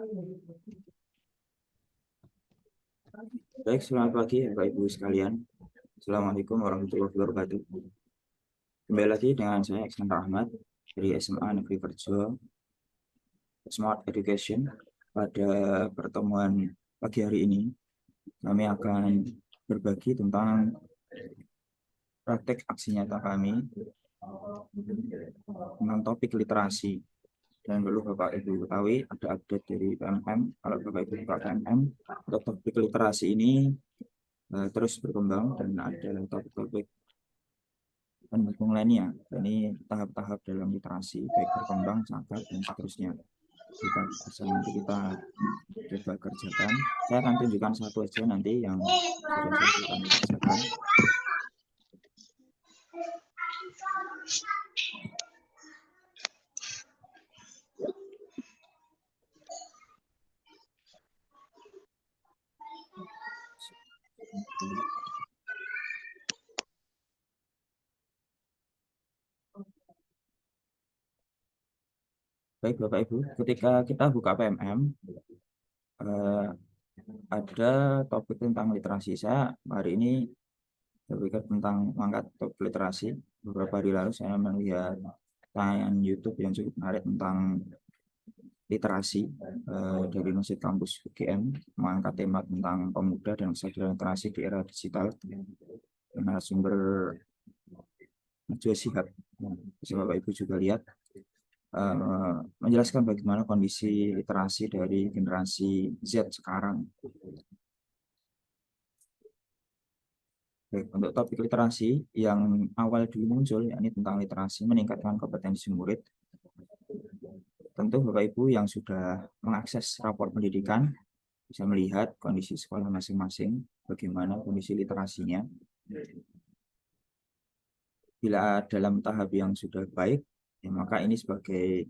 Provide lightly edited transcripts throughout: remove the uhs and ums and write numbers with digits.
Baik, selamat pagi Bapak Ibu sekalian. Assalamualaikum warahmatullahi wabarakatuh. Kembali lagi dengan saya Iksan Rahmat dari SMA Negeri Kerjo Smart Education. Pada pertemuan pagi hari ini, kami akan berbagi tentang praktek aksi nyata kami tentang topik literasi. Dan perlu Bapak Ibu ketahui, ada update dari PMM. Kalau Bapak Ibu buka PMM, untuk topik literasi ini terus berkembang dan ada topik-topik pendukung lainnya. Ini tahap-tahap dalam literasi, baik berkembang, cakap, dan seterusnya. Kita bisa nanti kita coba kerjakan. Saya akan tunjukkan satu aja nanti yang sudah selesai kami kerjakan. Baik Bapak Ibu, ketika kita buka PMM, ada topik tentang literasi. Saya hari ini berpikir tentang mengangkat topik literasi. Beberapa hari lalu saya melihat tayangan YouTube yang cukup menarik tentang literasi dari Masjid Kampus UGM, mengangkat tema tentang pemuda dan kesadaran literasi di era digital. Sumber Najwa Shihab, bisa Bapak Ibu juga lihat, menjelaskan bagaimana kondisi literasi dari generasi Z sekarang. Baik, untuk topik literasi yang awal dulu muncul, yakni tentang literasi meningkatkan kompetensi murid. Tentu Bapak Ibu yang sudah mengakses rapor pendidikan bisa melihat kondisi sekolah masing-masing, bagaimana kondisi literasinya. Bila dalam tahap yang sudah baik, ya maka ini sebagai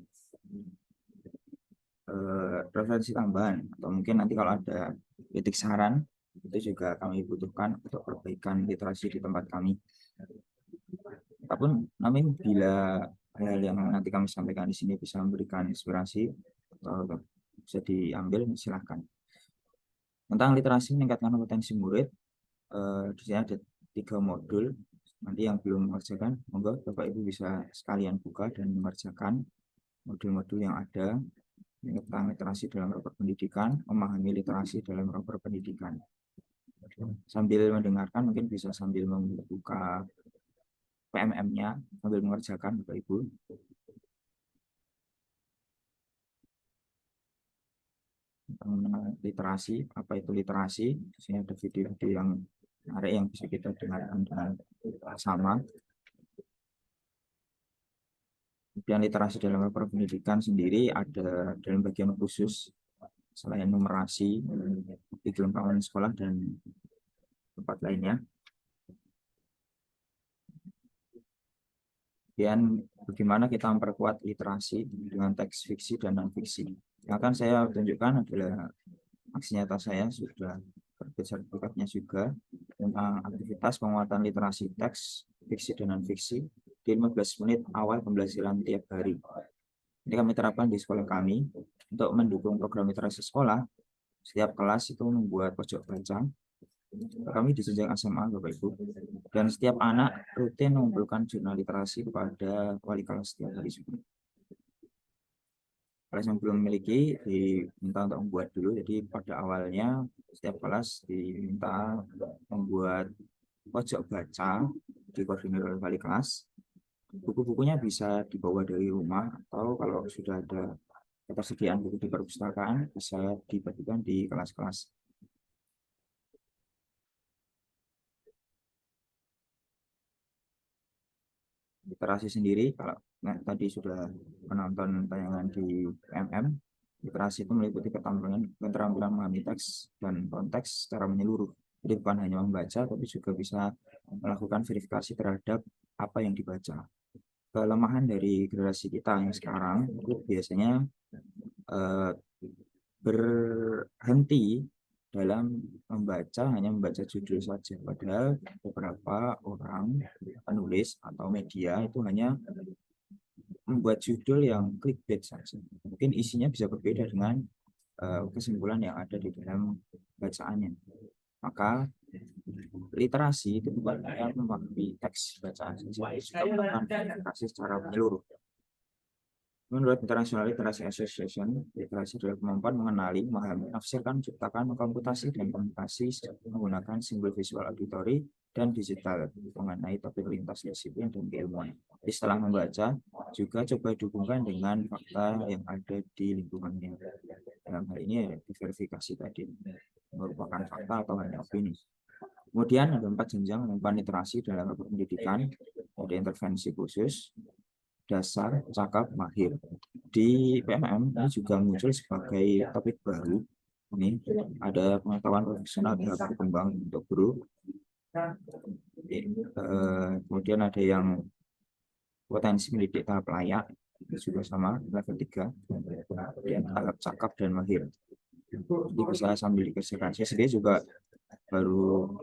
referensi tambahan, atau mungkin nanti kalau ada titik saran, itu juga kami butuhkan untuk perbaikan literasi di tempat kami. Namun bila hal yang nanti kami sampaikan di sini bisa memberikan inspirasi atau bisa diambil, silahkan. Tentang literasi meningkatkan kompetensi murid, di sini ada 3 modul. Nanti yang belum mengerjakan, monggo Bapak Ibu bisa sekalian buka dan mengerjakan modul-modul yang ada tentang literasi dalam rapor pendidikan, memahami literasi dalam rapor pendidikan. Sambil mendengarkan, mungkin bisa sambil membuka PMM-nya, sambil mengerjakan Bapak Ibu. Tentang literasi, apa itu literasi? Di sini ada video-video yang menarik yang bisa kita dengarkan dengan sama. Kemudian literasi dalam rapor pendidikan sendiri ada dalam bagian khusus selain numerasi di kelengkapan sekolah dan tempat lainnya. Kemudian bagaimana kita memperkuat literasi dengan teks fiksi dan non-fiksi. Yang akan saya tunjukkan adalah aksi nyata saya, sudah terbit sertifikatnya juga, tentang aktivitas penguatan literasi teks, fiksi dan non-fiksi di 15 menit awal pembelajaran tiap hari. Ini kami terapkan di sekolah kami untuk mendukung program literasi sekolah. Setiap kelas itu membuat pojok baca. Kami di jenjang SMA, Bapak Ibu, dan setiap anak rutin mengumpulkan jurnal literasi kepada wali kelas setiap hari juga. Kelas yang belum memiliki diminta untuk membuat dulu. Jadi pada awalnya setiap kelas diminta membuat pojok baca, dikoordinir oleh wali kelas. Buku-bukunya bisa dibawa dari rumah, atau kalau sudah ada ketersediaan buku di perpustakaan bisa dibagikan di kelas-kelas. Literasi sendiri, kalau tadi sudah menonton tayangan di MM, literasi itu meliputi keterampilan memahami teks dan konteks secara menyeluruh. Jadi bukan hanya membaca, tapi juga bisa melakukan verifikasi terhadap apa yang dibaca. Kelemahan dari generasi kita yang sekarang itu biasanya berhenti dalam membaca, hanya membaca judul saja. Padahal beberapa orang penulis atau media itu hanya membuat judul yang clickbait saja. Mungkin isinya bisa berbeda dengan kesimpulan yang ada di dalam bacaannya. Maka literasi itu bukan hanya memahami teks bacaan saja, juga melakukan literasi secara menyeluruh. Menurut International Literary Association, literasi adalah kemampuan mengenali, memahami, menafsirkan, menciptakan, mengkomputasi, dan komunikasi menggunakan simbol visual auditory dan digital mengenai topik lintas disiplin dan keilmuan. Jadi setelah membaca, juga coba dihubungkan dengan fakta yang ada di lingkungannya. Dalam hal ini ya, diverifikasi tadi, merupakan fakta atau hanya opini. Kemudian ada 4 jenjang pengembangan literasi dalam pendidikan, ada intervensi khusus, dasar, cakap, mahir. Di PMM ini juga muncul sebagai topik baru. Ini ada pengetahuan profesional yang berkembang untuk guru. Kemudian ada yang potensi mendidik tahap layak, juga sama level 3, kemudian tahap cakap dan mahir. Jadi bisa sambil dikerjakan. Saya sendiri juga baru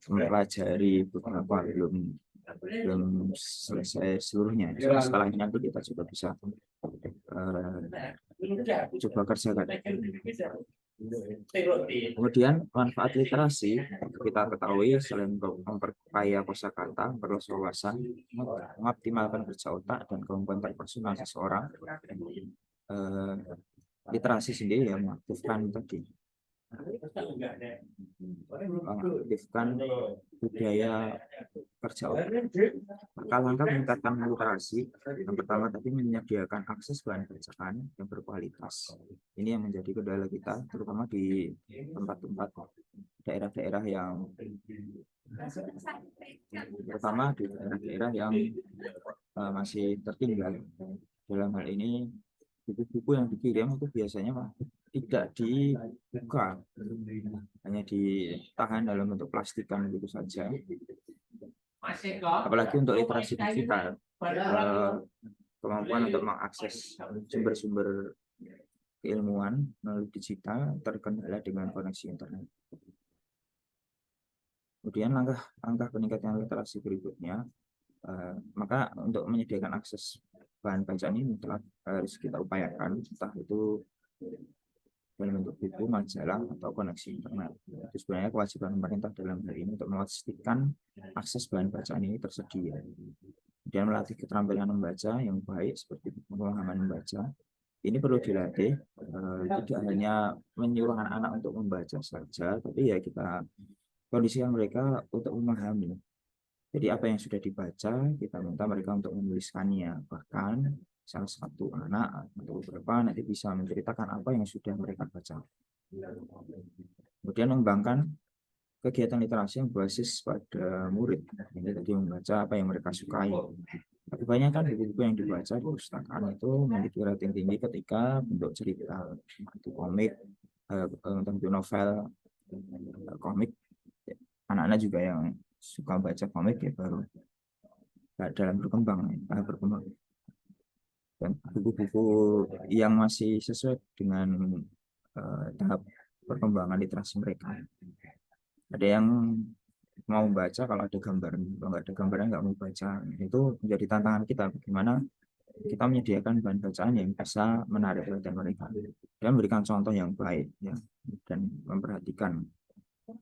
mempelajari beberapa, belum selesai seluruhnya. Setelahnya nanti kita juga bisa coba kerjakan. Kemudian manfaat literasi kita ketahui selain memperkaya kosakata, memperluas wawasan, mengoptimalkan kerja otak dan kemampuan interpersonal seseorang. Literasi sendiri yang mengaktifkan tadi, mengaktifkan budaya kerja otak. Maka langkah meningkatkan literasi yang pertama tadi menyediakan akses bahan bacaan yang berkualitas. Ini yang menjadi kendala kita, terutama di tempat-tempat daerah-daerah yang pertama di daerah-daerah yang masih tertinggal. Dalam hal ini buku-buku yang dikirim itu biasanya tidak dibuka, hanya ditahan dalam bentuk plastikan begitu saja. Apalagi untuk literasi digital, kemampuan untuk mengakses sumber-sumber keilmuan melalui digital terkendala dengan koneksi internet. Kemudian langkah peningkatan literasi berikutnya, maka untuk menyediakan akses bahan bacaan ini telah harus kita upayakan, entah itu dalam bentuk buku, majalah, atau koneksi internet. Itu sebenarnya kewajiban pemerintah dalam hal ini untuk memastikan akses bahan bacaan ini tersedia. Kemudian melatih keterampilan membaca yang baik seperti pemahaman membaca. Ini perlu dilatih, tidak hanya menyuruh anak-anak untuk membaca saja, tapi ya kita kondisikan mereka untuk memahami. Jadi apa yang sudah dibaca, kita minta mereka untuk menuliskannya. Bahkan salah satu anak atau beberapa nanti bisa menceritakan apa yang sudah mereka baca. Kemudian mengembangkan kegiatan literasi yang berbasis pada murid. Ini tadi membaca apa yang mereka sukai. Kebanyakan buku-buku yang dibaca di perpustakaan itu memiliki rating tinggi ketika bentuk cerita, itu komik, tentu novel, komik. Anak-anak juga yang suka baca komik ya baru dalam berkembang. Dan buku-buku yang masih sesuai dengan tahap perkembangan literasi mereka. Ada yang mau baca kalau ada gambar, kalau nggak ada gambarnya nggak mau baca. Itu menjadi tantangan kita, bagaimana kita menyediakan bahan bacaan yang bisa menarik perhatian mereka dan memberikan contoh yang baik ya, dan memperhatikan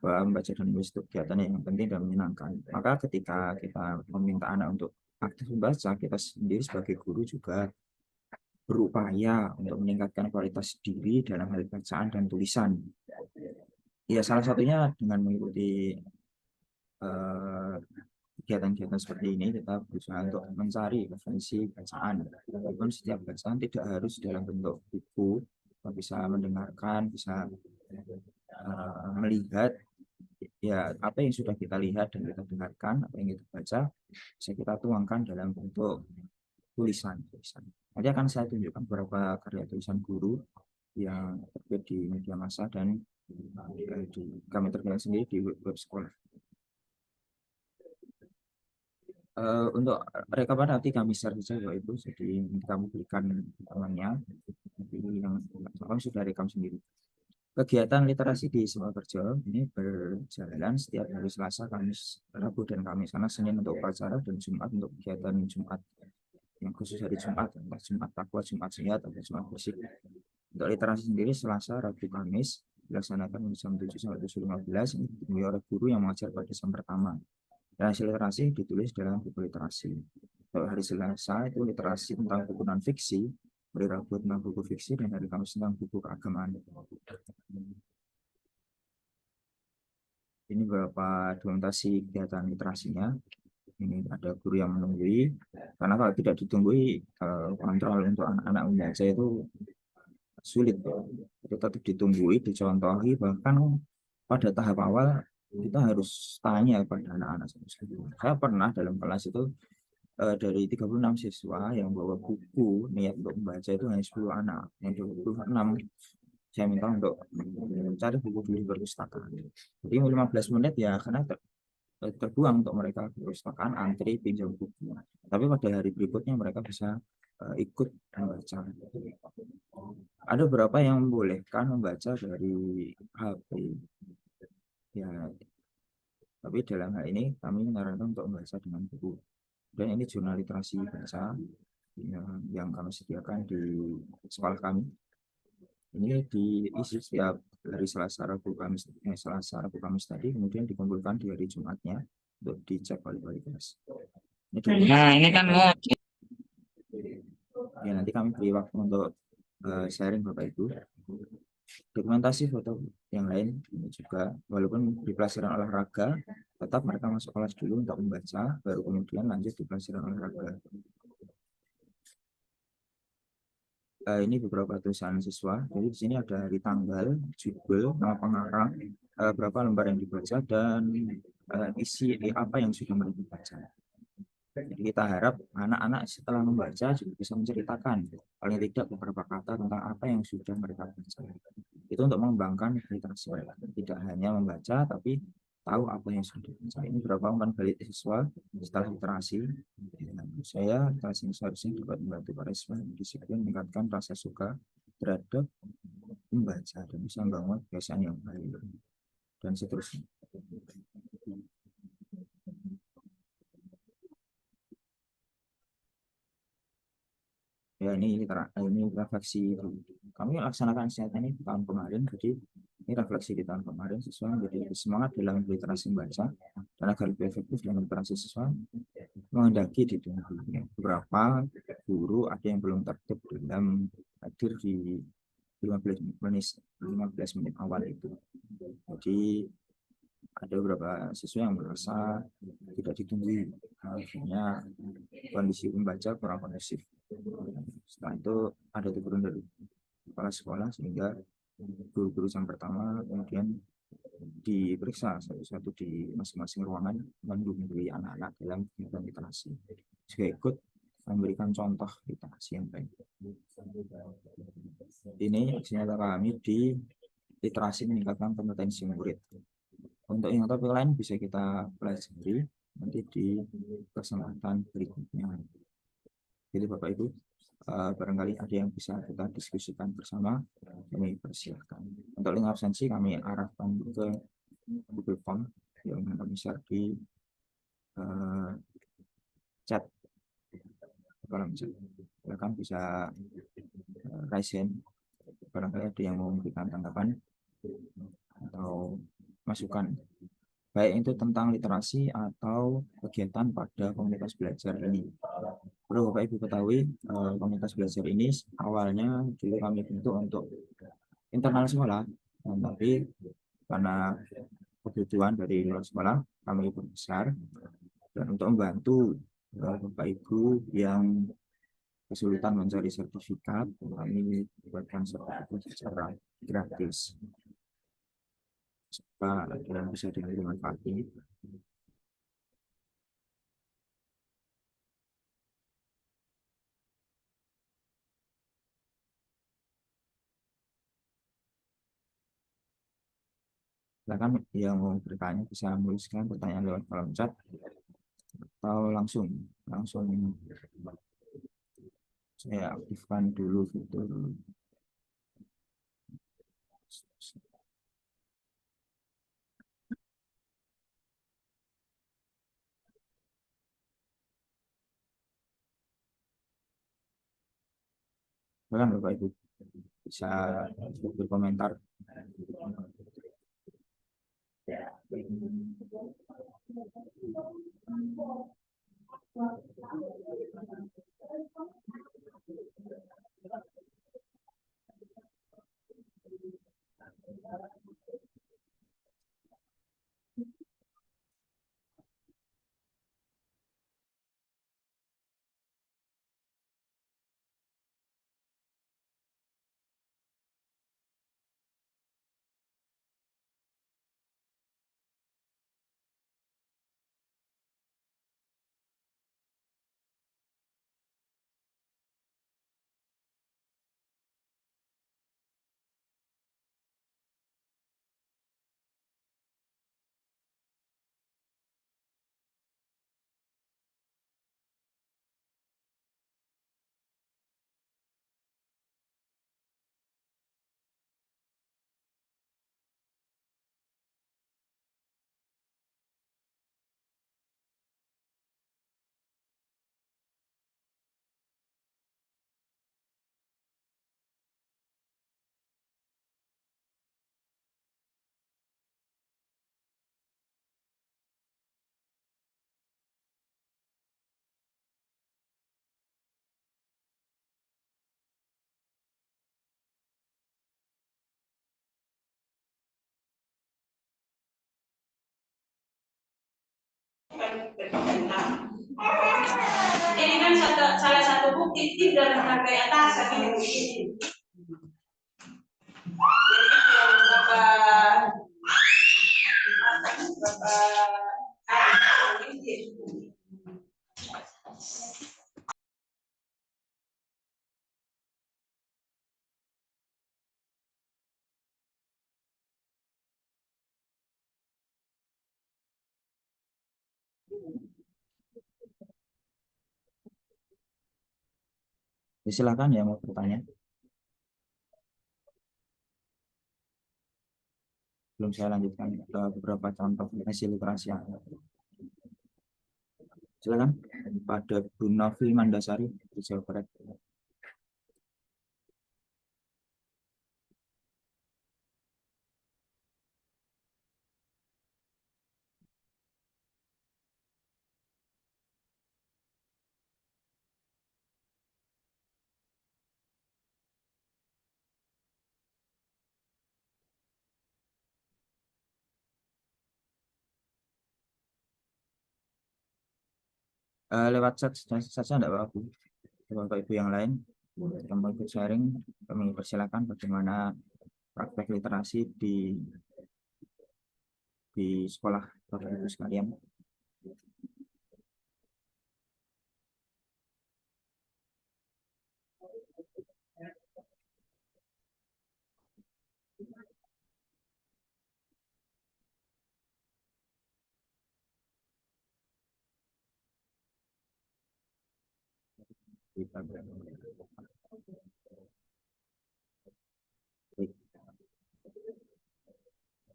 bahwa membaca dan menulis itu kegiatan yang penting dan menyenangkan. Maka ketika kita meminta anak untuk aktif membaca, kita sendiri sebagai guru juga berupaya untuk meningkatkan kualitas diri dalam hal bacaan dan tulisan. Ya, salah satunya dengan mengikuti kegiatan-kegiatan seperti ini, kita berusaha untuk mencari referensi bacaan. Walaupun setiap bacaan tidak harus dalam bentuk buku, kita bisa mendengarkan, bisa melihat ya apa yang sudah kita lihat dan kita dengarkan, apa yang kita baca, bisa kita tuangkan dalam bentuk tulisan. Nanti akan saya tunjukkan beberapa karya tulisan guru yang terbit di media massa dan kami terbilang sendiri di web sekolah. Untuk rekapan nanti kami share saja Bapak Ibu, jadi kamu berikan namanya, yang kami sudah rekam sendiri. Kegiatan literasi di Simalkerja ini berjalan setiap hari Selasa, Kamis, Rabu, dan Kamis. Karena Senin untuk upacara dan Jumat untuk kegiatan Jumat yang khusus hari Jumat, entah Jumat Takwa, Jumat Sehat, atau Jumat Bersih. Untuk literasi sendiri Selasa, Rabu, Kamis dilaksanakan jam 7 sampai 7.15 ini ditemui oleh guru yang mengajar pada jam pertama. Dan hasil literasi ditulis dalam buku literasi. Kalau hari Selasa itu literasi tentang buku non fiksi, hari Rabu tentang buku fiksi, dan hari Kamis tentang buku keagamaan. Ini beberapa dokumentasi kegiatan literasinya. Ini ada guru yang menunggui, karena kalau tidak ditunggui kontrol untuk anak-anak membaca itu sulit. Tetap ditunggui, dicontohi, bahkan pada tahap awal kita harus tanya pada anak-anak. Saya pernah dalam kelas itu dari 36 siswa yang bawa buku niat untuk membaca itu hanya 10 anak, yang 26 saya minta untuk mencari buku di perpustakaan. Jadi 15 menit ya karena terbuang untuk mereka ke perpustakaan, antri, pinjam buku. Tapi pada hari berikutnya mereka bisa ikut membaca. Ada beberapa yang membolehkan membaca dari HP. Ya, tapi dalam hal ini kami menyarankan untuk membaca dengan buku. Dan ini jurnal literasi bahasa yang kami sediakan di sekolah kami. Ini diisi setiap hari Selasa, Rabu, Kamis, tadi, kemudian dikumpulkan di hari Jumatnya untuk dicek oleh wali kelas. Nah, ini kan mau ya nanti kami beri waktu untuk sharing Bapak Ibu. Dokumentasi foto yang lain ini juga, walaupun di pelajaran olahraga, tetap mereka masuk kelas dulu untuk membaca, baru kemudian lanjut di pelajaran olahraga. Ini beberapa tulisan siswa. Jadi di sini ada hari tanggal, judul, nama pengarang, berapa lembar yang dibaca, dan isi apa yang sudah mereka baca. Jadi kita harap anak-anak setelah membaca juga bisa menceritakan paling tidak beberapa kata tentang apa yang sudah mereka baca. Itu untuk mengembangkan literasi mereka. Tidak hanya membaca, tapi tahu apa yang sudah dibaca. Ini beberapa umpan balik siswa setelah literasi. Saya literasi ini seharusnya dapat membantu para siswa disiplin meningkatkan rasa suka terhadap membaca dan bisa membangun kebiasaan yang baik dan seterusnya. Ya ini refleksi kami laksanakan siat ini di tahun kemarin, jadi ini refleksi di tahun kemarin siswa menjadi lebih semangat dalam literasi membaca dan agar lebih efektif dalam literasi siswa menghendaki di dunia. Beberapa guru ada yang belum tertib dalam hadir di 15 menit awal itu. Jadi ada beberapa siswa yang merasa tidak ditunggu, akhirnya kondisi membaca kurang kondusif. Setelah itu ada teguran dari kepala sekolah sehingga guru-guru yang pertama kemudian diperiksa satu-satu di masing-masing ruangan mengunjungi anak-anak dalam kegiatan literasi juga ikut memberikan contoh literasi yang baik. Ini aksi nyata kami di literasi meningkatkan kompetensi murid. Untuk yang topik lain bisa kita pelajari nanti di kesempatan berikutnya. Jadi Bapak Ibu, barangkali ada yang bisa kita diskusikan bersama, kami persilahkan. Untuk link absensi kami arahkan ke Google Form yang kami share di chat. Kalau silakan bisa raise hand. Barangkali ada yang mau memberikan tanggapan atau masukan, baik itu tentang literasi atau kegiatan pada komunitas belajar ini. Perlu Bapak Ibu ketahui, komunitas belajar ini awalnya dulu kami bentuk untuk internal sekolah, tapi karena kebutuhan dari luar sekolah kami besar, dan untuk membantu Bapak Ibu yang kesulitan mencari sertifikat, kami buatkan sertifikat secara gratis. Supaya ada yang bisa dimanfaatkan. Silakan yang mau bertanya bisa menuliskan pertanyaan lewat kolom chat atau langsung saya aktifkan dulu fitur. Silakan Bapak Ibu bisa berkomentar. Ini kan salah satu bukti tim dalam rangkai atasan ini begini. Jadi yang Bapak ini. Ya, silakan ya mau bertanya. Belum saya lanjutkan ke beberapa contoh hasil literasi yang ada. Silakan pada Bu Novi Mandasari di Jawa Barat. Lewat chat saja tidak apa-apa. Bapak Ibu yang lain yang mau ikut sharing, kami persilakan bagaimana praktek literasi di sekolah Bapak Ibu sekalian.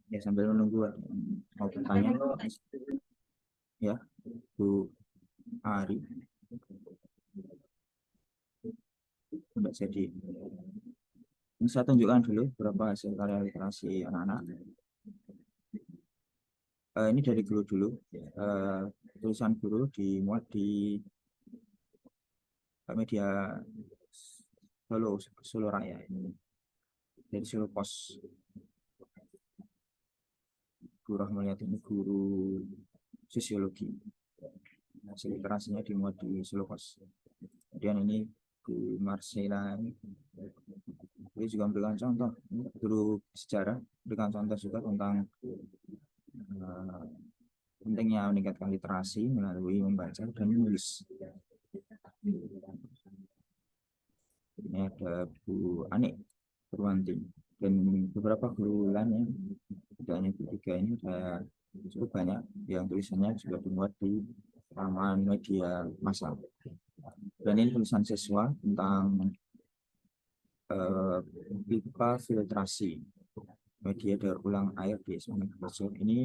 Ya, sambil menunggu mau bertanya ya Bu Ari tidak jadi. Ini saya tunjukkan dulu beberapa hasil karya literasi anak-anak. Ini dari guru dulu. Tulisan guru dimuat di media Solo Raya ini dari Solo Pos. Guru Rahmayati ini guru sosiologi. Hasil literasinya dimuat di Solo Pos. Kemudian ini Bu Marcela ini juga memberikan contoh. Ini guru sejarah memberikan contoh juga tentang pentingnya meningkatkan literasi melalui membaca dan menulis. Ini ada Bu Anik Purwanti dan beberapa guru lainnya, tidak hanya ketiga ini ada cukup banyak yang tulisannya juga dimuat di laman media massal. Dan ini tulisan siswa tentang pipa filtrasi media daur ulang air di SMA Negeri. Ini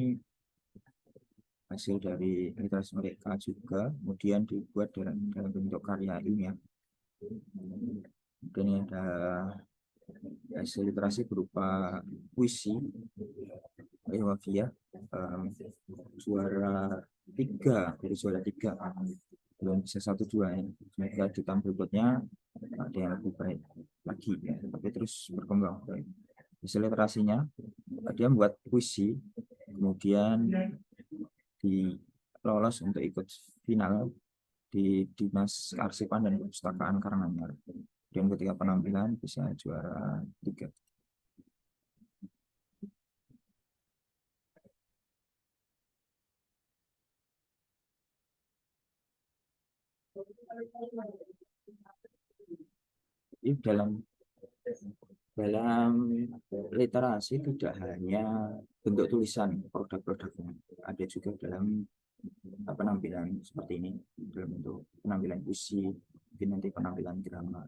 hasil dari literasi mereka juga, kemudian dibuat dalam bentuk karya ilmiah. Ini ada hasil literasi berupa puisi Wafia, juara 3 dari juara 3, belum bisa 1-2 ya. Semoga di tahun berikutnya ada yang lebih baik lagi ya, tapi terus berkembang. Hasil literasinya, dia membuat puisi, kemudian lolos untuk ikut final di Dinas Kearsipan dan Perpustakaan Karanganyar. Dan ketika penampilan bisa juara 3. Jadi dalam literasi tidak hanya bentuk tulisan produk-produknya, ada juga dalam penampilan seperti ini, dalam bentuk penampilan puisi, mungkin nanti penampilan drama.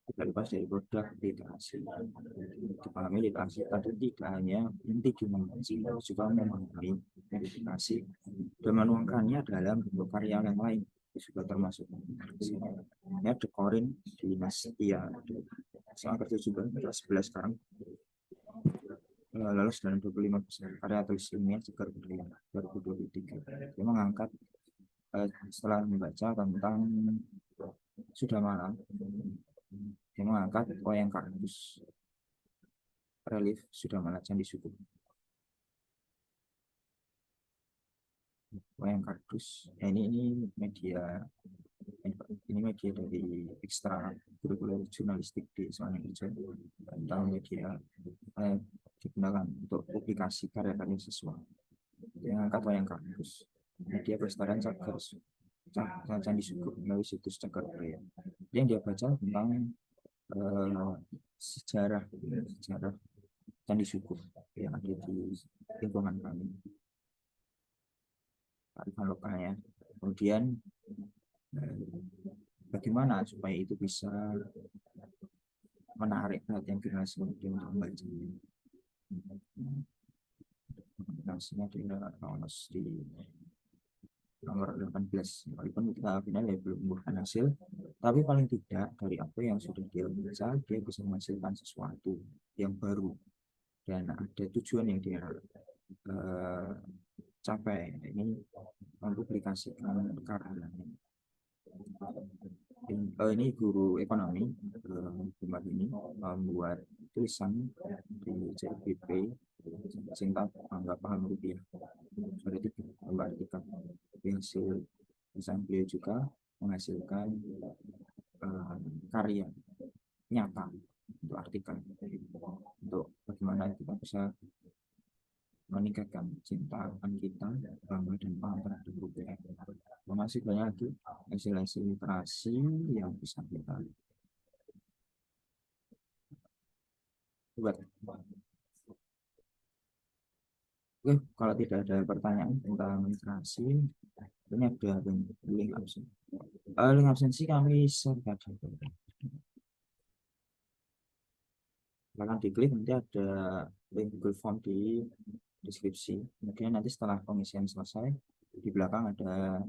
Tidak lepas dari produk literasi. Dipahami literasi tadi tidak hanya inti dimensi, juga memahami literasi dan menuangkannya dalam bentuk karya yang lain, juga termasuk ya dekorin dinastia soal kerja juga kelas 11 sekarang lolos dalam 25 besar karya tulis ilmiah segar budaya 2023. Dia mengangkat setelah membaca tentang Sudah Malam, dia mengangkat wayang kardus relief Sudah Malam Candi Suku. Wayang kardus ini media dari ekstra kurikuler jurnalistik di Semarang Kerja tentang media digunakan untuk publikasi karya-karya siswa. Dia mengangkat wayang kardus, media pelestarian cagar Candi Suku melalui situs Cagar Budaya. Yang dia baca tentang sejarah Candi Suku yang ada di lingkungan kami, kearifan lokalnya. Kemudian bagaimana supaya itu bisa menarik perhatian generasi muda untuk membaca. Generasinya di nomor 18, walaupun kita final ya belum membuahkan hasil, tapi paling tidak dari apa yang sudah dia baca, dia bisa menghasilkan sesuatu yang baru dan ada tujuan yang dia capai. Ini mempublikasikan karyanya. Ini guru ekonomi Jumat ini membuat tulisan di CPP cinta anggap paham rupiah ada 3 lembar artikel. Hasil tulisan beliau juga menghasilkan karya nyata untuk artikel untuk bagaimana kita bisa meningkatkan cinta kita, bangga dan paham terhadap rupiah. Masih banyak lagi hasil-hasil literasi yang bisa kita buat. Oke, kalau tidak ada pertanyaan tentang literasi, ini ada link absen. Link absensi kami share tadi. Silahkan diklik, nanti ada link Google Form di deskripsi. Kemudian nanti setelah pengisian selesai, di belakang ada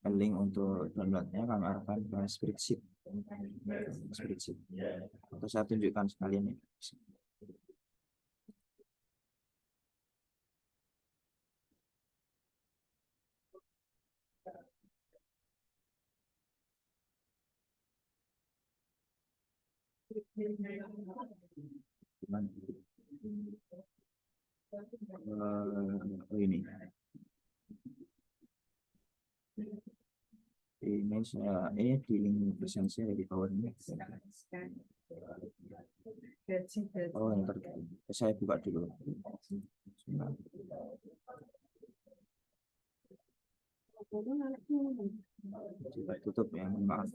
link untuk downloadnya. Kami akan ke spreadsheet. Atau saya tunjukkan sekalian ya. Ini di link presensi di bawah ini. Oh, yang terkait. Saya buka dulu. Coba tutup ya, maaf.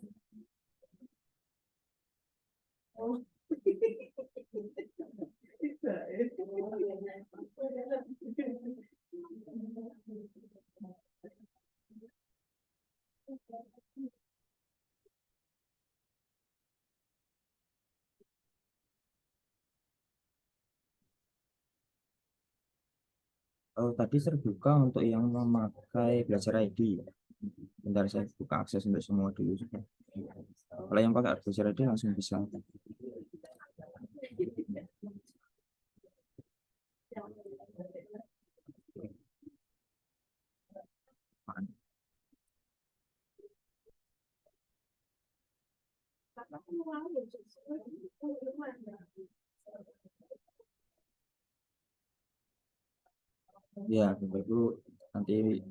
Tadi terbuka untuk yang memakai Belajar ID. Bentar saya buka akses untuk semua dulu. Kalau yang pakai Advisor ID langsung bisa. Ya, Bapak Ibu nanti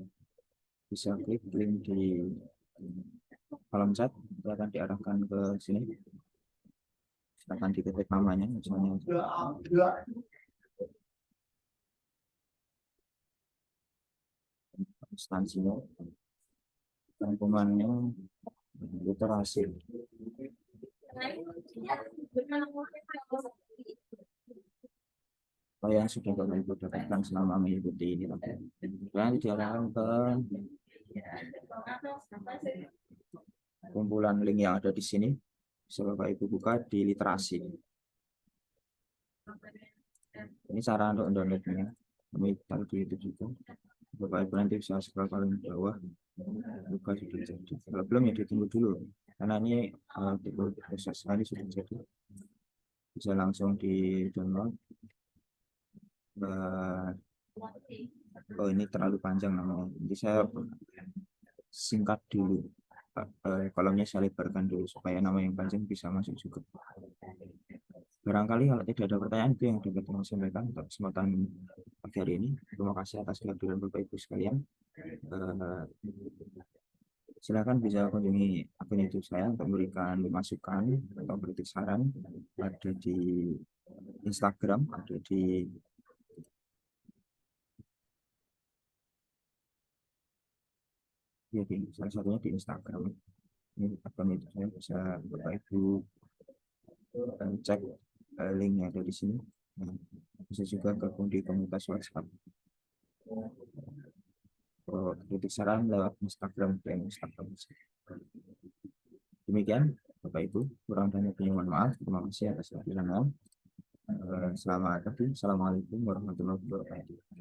bisa klik link di kolom chat, itu akan diarahkan ke sini. Silakan diketik namanya, misalnya instansinya, rangkumannya, literasi. Apa yang sudah Bapak Ibu dapatkan selama mengikuti ini, dan diarahkan ke kumpulan link yang ada di sini. Bisa Bapak Ibu buka di literasi. Ini cara untuk downloadnya. Kami taruh di YouTube juga. Bapak Ibu nanti bisa scroll paling bawah, buka sudah jadi. Kalau belum ya ditunggu dulu, karena ini proses ini sudah jadi. Bisa langsung di download. Oh, ini terlalu panjang namanya. Jadi saya singkat dulu. Kolomnya saya lebarkan dulu supaya nama yang panjang bisa masuk juga. Barangkali kalau tidak ada pertanyaan, itu yang dapat saya sampaikan untuk kesempatan pagi hari ini. Terima kasih atas kehadiran Bapak Ibu sekalian. Silakan bisa kunjungi akun YouTube saya untuk memberikan masukan atau kritik saran. Ada di Instagram, ada di ya, salah satunya di Instagram. Ini akun YouTube saya, bisa Bapak Ibu cek link yang ada di sini. Nah, bisa juga gabung di komunitas WhatsApp. Kritik saran lewat Instagram dan Instagram. Demikian Bapak Ibu, kurang dan lebihnya mohon maaf. Terima kasih atas kehadirannya. Selamat pagi. Assalamualaikum warahmatullahi wabarakatuh.